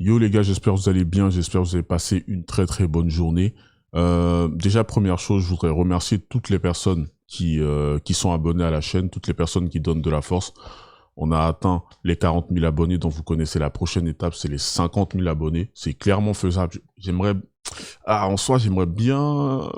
Yo les gars, j'espère que vous allez bien, j'espère que vous avez passé une très bonne journée. Déjà, première chose, je voudrais remercier toutes les personnes qui sont abonnées à la chaîne, toutes les personnes qui donnent de la force. On a atteint les 40 000 abonnés, donc vous connaissez la prochaine étape, c'est les 50 000 abonnés. C'est clairement faisable. En soi, j'aimerais bien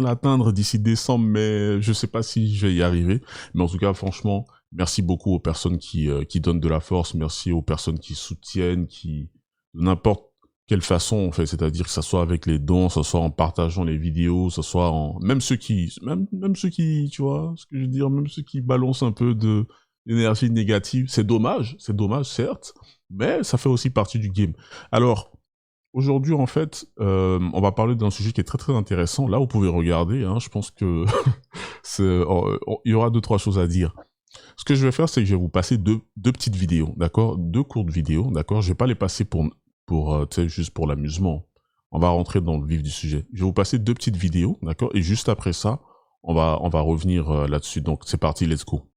l'atteindre d'ici décembre, mais je sais pas si je vais y arriver. Mais en tout cas, franchement, merci beaucoup aux personnes qui donnent de la force, merci aux personnes qui soutiennent, de n'importe quelle façon on fait, c'est-à-dire que ça soit avec les dons, ça soit en partageant les vidéos, ça soit en même ceux qui, tu vois ce que je veux dire, même ceux qui balancent un peu de d'énergie négative, c'est dommage certes, mais ça fait aussi partie du game. Alors aujourd'hui en fait, on va parler d'un sujet qui est très intéressant. Là vous pouvez regarder, hein, je pense que il y aura 2-3 choses à dire. Ce que je vais faire, c'est que je vais vous passer deux petites vidéos, d'accord? Deux courtes vidéos, d'accord? Je vais pas les passer tu sais, juste pour l'amusement. On va rentrer dans le vif du sujet. Je vais vous passer deux petites vidéos, d'accord? Et juste après ça, on va revenir là-dessus. Donc, c'est parti, let's go.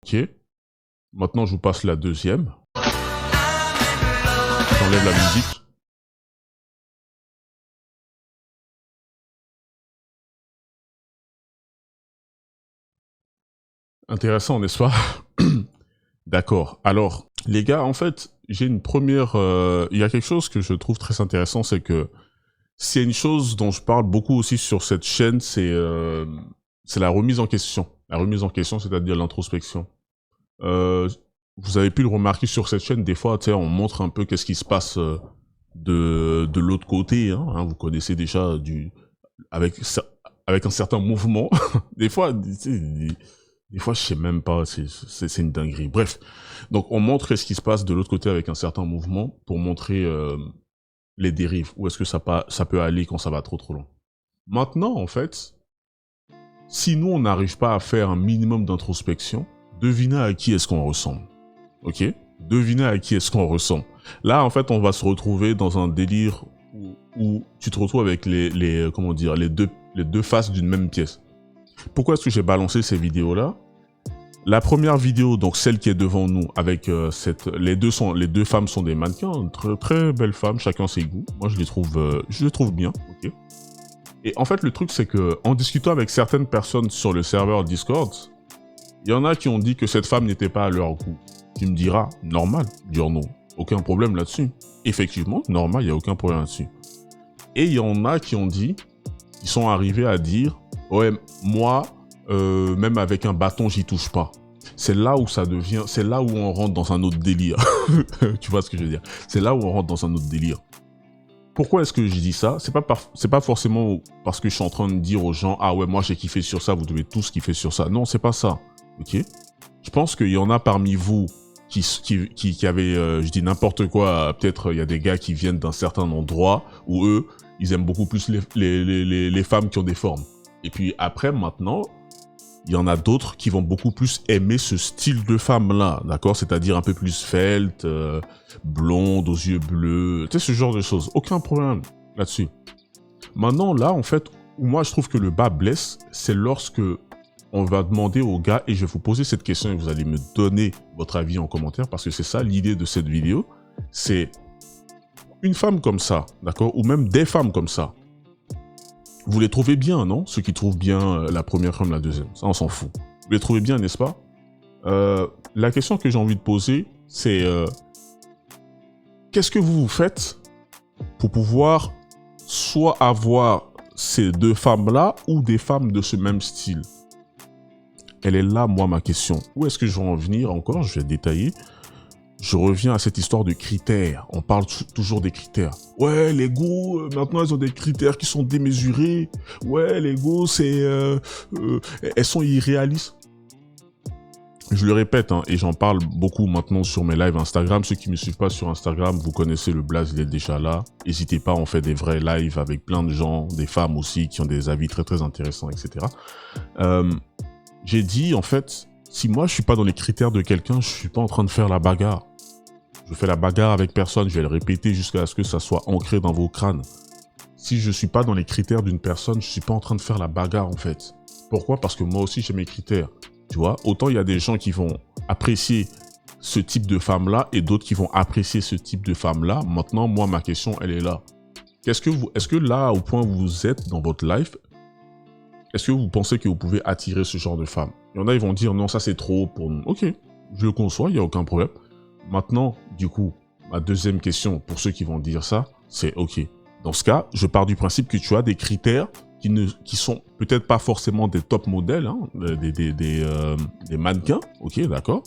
Ok. Maintenant, je vous passe la deuxième. J'enlève la musique. Intéressant, n'est-ce pas? D'accord. Alors, les gars, en fait, j'ai une première... Il y a quelque chose que je trouve très intéressant, c'est une chose dont je parle beaucoup aussi sur cette chaîne, c'est la remise en question. La remise en question, c'est-à-dire l'introspection. Euh, Vous avez pu le remarquer sur cette chaîne, des fois, tu sais, on montre un peu qu'est-ce qui se passe de l'autre côté. Vous connaissez déjà avec avec un certain mouvement. Des fois, tu sais, des fois, je sais même pas, c'est une dinguerie. Bref, donc on montre ce qui se passe de l'autre côté avec un certain mouvement pour montrer les dérives, où est-ce que ça peut aller quand ça va trop loin. Maintenant, en fait, si nous, on n'arrive pas à faire un minimum d'introspection, devinez à qui est-ce qu'on ressemble. Ok? Devinez à qui est-ce qu'on ressemble. Là, en fait, on va se retrouver dans un délire où tu te retrouves avec comment dire, les deux faces d'une même pièce. Pourquoi est-ce que j'ai balancé ces vidéos-là? La première vidéo, donc celle qui est devant nous, avec les deux femmes sont des mannequins, très belles femmes, chacun ses goûts. Moi, je les trouve bien, ok. Et en fait, le truc, c'est que en discutant avec certaines personnes sur le serveur Discord, il y en a qui ont dit que cette femme n'était pas à leur goût. Tu me diras, normal, dire non, aucun problème là-dessus. Effectivement, normal, il y a aucun problème là-dessus. Et il y en a qui ont dit, qui sont arrivés à dire, ouais, moi, même avec un bâton, j'y touche pas. C'est là où on rentre dans un autre délire. Tu vois ce que je veux dire? C'est là où on rentre dans un autre délire. Pourquoi est-ce que je dis ça? C'est pas forcément parce que je suis en train de dire aux gens, ah ouais, moi j'ai kiffé sur ça, vous devez tous kiffer sur ça. Non, c'est pas ça. Ok? Je pense qu'il y en a parmi vous qui avaient, je dis n'importe quoi, peut-être il y a des gars qui viennent d'un certain endroit où eux, ils aiment beaucoup plus les femmes qui ont des formes. Et puis après, maintenant, il y en a d'autres qui vont beaucoup plus aimer ce style de femme-là, d'accord? C'est-à-dire un peu plus svelte, blonde, aux yeux bleus, tu sais, ce genre de choses. Aucun problème là-dessus. Maintenant, là, en fait, où moi je trouve que le bas blesse, c'est lorsque on va demander aux gars, et je vais vous poser cette question et vous allez me donner votre avis en commentaire, parce que c'est ça l'idée de cette vidéo, c'est une femme comme ça, d'accord? Ou même des femmes comme ça. Vous les trouvez bien, non? Ceux qui trouvent bien la première femme, la deuxième. Ça, on s'en fout. Vous les trouvez bien, n'est-ce pas? La question que j'ai envie de poser, c'est qu'est-ce que vous faites pour pouvoir soit avoir ces deux femmes-là ou des femmes de ce même style? Elle est là, moi, ma question. Où est-ce que je vais en venir encore? Je vais détailler. Je reviens à cette histoire de critères. On parle toujours des critères. Ouais, les go, maintenant, elles ont des critères qui sont démesurés. Ouais, les go, elles sont irréalistes. Je le répète, hein, et j'en parle beaucoup maintenant sur mes lives Instagram. Ceux qui me suivent pas sur Instagram, vous connaissez le blaze, il est déjà là. N'hésitez pas, on fait des vrais lives avec plein de gens, des femmes aussi, qui ont des avis très très intéressants, etc. J'ai dit, en fait, si moi je suis pas dans les critères de quelqu'un, je suis pas en train de faire la bagarre. Je fais la bagarre avec personne, je vais le répéter jusqu'à ce que ça soit ancré dans vos crânes. Si je suis pas dans les critères d'une personne, je suis pas en train de faire la bagarre, en fait. Pourquoi? Parce que moi aussi j'ai mes critères. Tu vois, autant il y a des gens qui vont apprécier ce type de femme-là et d'autres qui vont apprécier ce type de femme-là. Maintenant, moi, ma question, elle est là. Est-ce que là, au point où vous êtes dans votre life, est-ce que vous pensez que vous pouvez attirer ce genre de femme? Il y en a, ils vont dire, non, ça c'est trop pour nous. Ok, je le conçois, il n'y a aucun problème. Maintenant, du coup, ma deuxième question pour ceux qui vont dire ça, c'est ok. Dans ce cas, je pars du principe que tu as des critères qui sont peut-être pas forcément des top modèles, hein, des mannequins, ok, d'accord,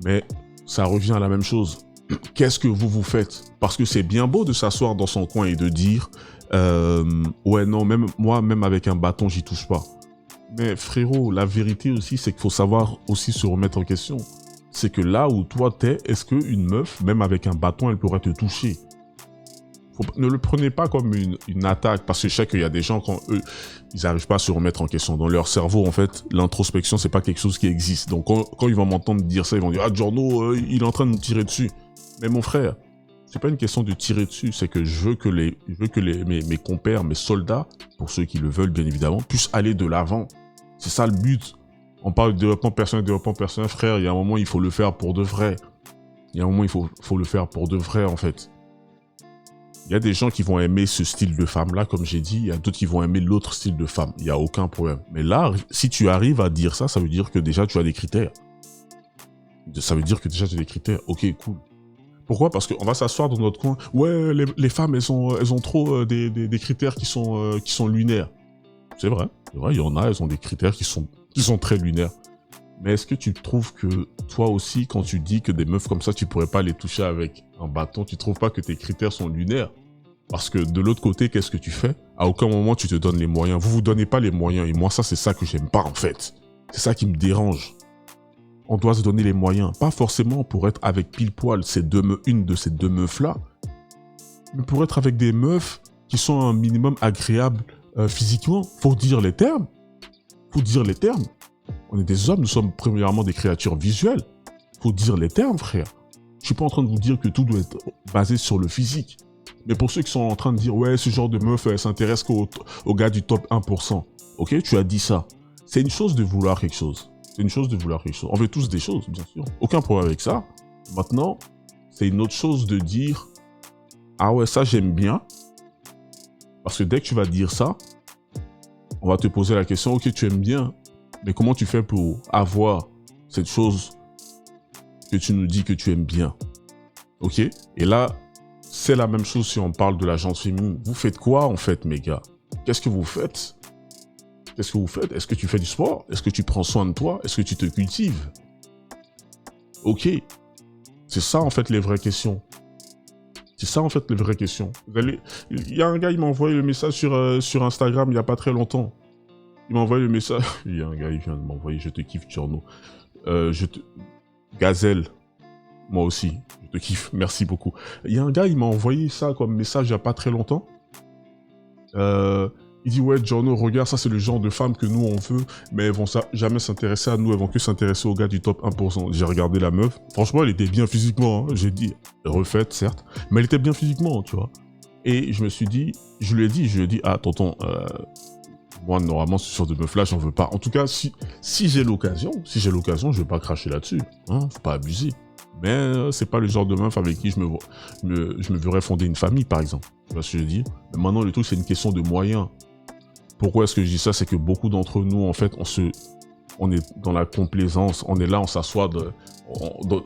mais ça revient à la même chose. Qu'est-ce que vous faites? Parce que c'est bien beau de s'asseoir dans son coin et de dire ouais non, même moi, même avec un bâton, j'y touche pas. Mais frérot, la vérité aussi, c'est qu'il faut savoir aussi se remettre en question. C'est que là où toi t'es, est-ce qu'une meuf, même avec un bâton, elle pourrait te toucher? Ne le prenez pas comme une attaque, parce que je sais qu'il y a des gens, quand eux, ils n'arrivent pas à se remettre en question. Dans leur cerveau, en fait, l'introspection, c'est pas quelque chose qui existe. Donc, quand ils vont m'entendre dire ça, ils vont dire « Ah, Giorno, il est en train de me tirer dessus. » Mais mon frère, c'est pas une question de tirer dessus, c'est que je veux que mes compères, mes soldats, pour ceux qui le veulent, bien évidemment, puissent aller de l'avant. C'est ça le but. On parle de développement personnel, frère, il y a un moment, il faut le faire pour de vrai. Il y a un moment, il faut le faire pour de vrai, en fait. Il y a des gens qui vont aimer ce style de femme-là, comme j'ai dit. Il y a d'autres qui vont aimer l'autre style de femme. Il n'y a aucun problème. Mais là, si tu arrives à dire ça, ça veut dire que déjà, tu as des critères. Ça veut dire que déjà, tu as des critères. Ok, cool. Pourquoi? Parce qu'on va s'asseoir dans notre coin. Ouais, les femmes, elles ont trop des critères qui sont lunaires. C'est vrai, il y en a, elles ont des critères qui sont très lunaires. Mais est-ce que tu trouves que toi aussi, quand tu dis que des meufs comme ça, tu pourrais pas les toucher avec un bâton, tu trouves pas que tes critères sont lunaires? Parce que de l'autre côté, qu'est-ce que tu fais? À aucun moment, tu te donnes les moyens. Vous donnez pas les moyens. Et moi, ça, c'est ça que j'aime pas, en fait. C'est ça qui me dérange. On doit se donner les moyens. Pas forcément pour être avec pile poil une de ces deux meufs-là, mais pour être avec des meufs qui sont un minimum agréables physiquement. Faut dire les termes. On est des hommes, nous sommes premièrement des créatures visuelles. Faut dire les termes, frère. Je suis pas en train de vous dire que tout doit être basé sur le physique. Mais pour ceux qui sont en train de dire, ouais, ce genre de meuf, elle s'intéresse qu'aux gars du top 1%. Ok, tu as dit ça. C'est une chose de vouloir quelque chose. On veut tous des choses, bien sûr. Aucun problème avec ça. Maintenant, c'est une autre chose de dire, ah ouais, ça j'aime bien. Parce que dès que tu vas dire ça, on va te poser la question, ok, tu aimes bien. Mais comment tu fais pour avoir cette chose que tu nous dis que tu aimes bien? Ok? Et là, c'est la même chose si on parle de la gente féminine. Vous faites quoi en fait, mes gars? Qu'est-ce que vous faites? Est-ce que tu fais du sport? Est-ce que tu prends soin de toi? Est-ce que tu te cultives? Ok. C'est ça en fait les vraies questions. Il y a un gars, il m'a envoyé le message sur Instagram il n'y a pas très longtemps. Il m'a envoyé le message. Il y a un gars, il vient de m'envoyer, je te kiffe, Giorno. Gazelle, moi aussi, je te kiffe, merci beaucoup. Il y a un gars, il m'a envoyé ça comme message il n'y a pas très longtemps. Il dit, ouais, Giorno, regarde, ça c'est le genre de femme que nous on veut, mais elles vont jamais s'intéresser à nous, elles vont que s'intéresser aux gars du top 1%. J'ai regardé la meuf, franchement, elle était bien physiquement, hein. J'ai dit, refaite, certes, mais elle était bien physiquement, tu vois. Et je lui ai dit, ah, tonton, moi, normalement, ce genre de meuf-là, j'en veux pas. En tout cas, si j'ai l'occasion, je vais pas cracher là-dessus, hein, faut pas abuser. Mais c'est pas le genre de meuf avec qui je me verrais fonder une famille, par exemple. Tu vois ce que je veux dire? Mais maintenant, le truc, c'est une question de moyens. Pourquoi est-ce que je dis ça? C'est que beaucoup d'entre nous, en fait, on est dans la complaisance. On est là, on s'assoit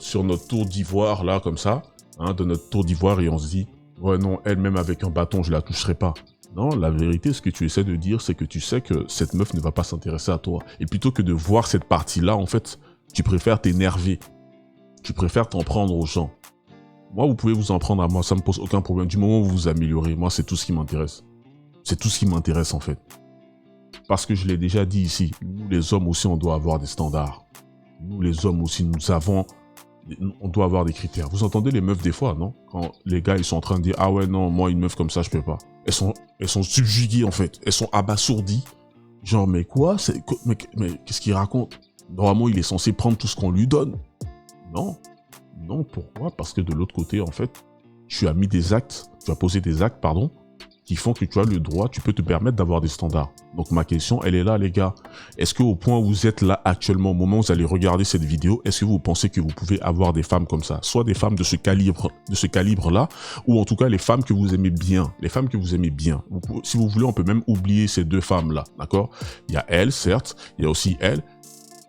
sur notre tour d'ivoire, là, comme ça, hein, de notre tour d'ivoire, et on se dit, ouais, non, elle-même avec un bâton, je la toucherai pas. Non, la vérité, ce que tu essaies de dire, c'est que tu sais que cette meuf ne va pas s'intéresser à toi. Et plutôt que de voir cette partie-là, en fait, tu préfères t'énerver. Tu préfères t'en prendre aux gens. Moi, vous pouvez vous en prendre à moi, ça me pose aucun problème. Du moment où vous vous améliorez, moi, c'est tout ce qui m'intéresse. C'est tout ce qui m'intéresse, en fait. Parce que je l'ai déjà dit ici, nous, les hommes aussi, on doit avoir des standards. Nous, les hommes aussi, on doit avoir des critères. Vous entendez les meufs des fois, non? Quand les gars, ils sont en train de dire, ah ouais, non, moi, une meuf comme ça, je peux pas. Elles sont subjuguées, en fait. Elles sont abasourdies. Genre, mais quoi? Mais qu'est-ce qu'il raconte? Normalement, il est censé prendre tout ce qu'on lui donne. Non. Non, pourquoi? Parce que de l'autre côté, en fait, tu as posé des actes, pardon, qui font que tu as le droit, tu peux te permettre d'avoir des standards. Donc ma question, elle est là, les gars. Est-ce qu'au point où vous êtes là actuellement, au moment où vous allez regarder cette vidéo, est-ce que vous pensez que vous pouvez avoir des femmes comme ça? Soit des femmes de ce calibre-là, ou en tout cas les femmes que vous aimez bien. Les femmes que vous aimez bien. Si vous voulez, on peut même oublier ces deux femmes-là, d'accord? Il y a elles, certes, il y a aussi elles.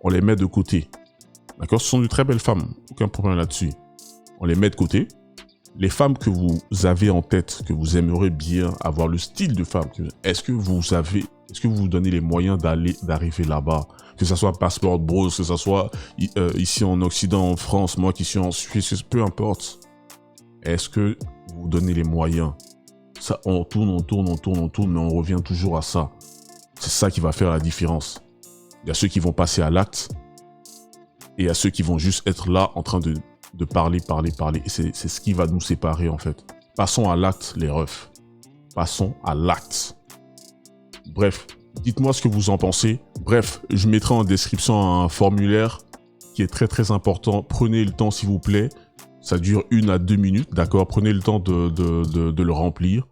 On les met de côté. D'accord? Ce sont de très belles femmes. Aucun problème là-dessus. On les met de côté. Les femmes que vous avez en tête, que vous aimeriez bien avoir le style de femme, est-ce que vous vous donnez les moyens d'arriver là-bas? Que ça soit Passport Bros, que ça soit ici en Occident, en France, moi qui suis en Suisse, peu importe. Est-ce que vous vous donnez les moyens? Ça, on tourne, mais on revient toujours à ça. C'est ça qui va faire la différence. Il y a ceux qui vont passer à l'acte, et il y a ceux qui vont juste être là en train de parler. Et c'est ce qui va nous séparer, en fait. Passons à l'acte, les refs. Passons à l'acte. Bref, dites-moi ce que vous en pensez. Bref, je mettrai en description un formulaire qui est très très important. Prenez le temps, s'il vous plaît. Ça dure 1 à 2 minutes, d'accord? Prenez le temps de le remplir.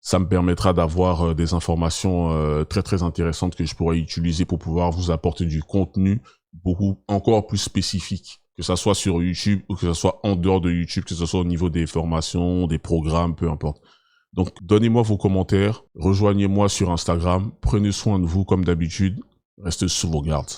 Ça me permettra d'avoir des informations très très intéressantes que je pourrais utiliser pour pouvoir vous apporter du contenu encore plus spécifique. Que ça soit sur YouTube ou que ça soit en dehors de YouTube, que ce soit au niveau des formations, des programmes, peu importe. Donc, donnez-moi vos commentaires, rejoignez-moi sur Instagram, prenez soin de vous comme d'habitude, restez sous vos gardes.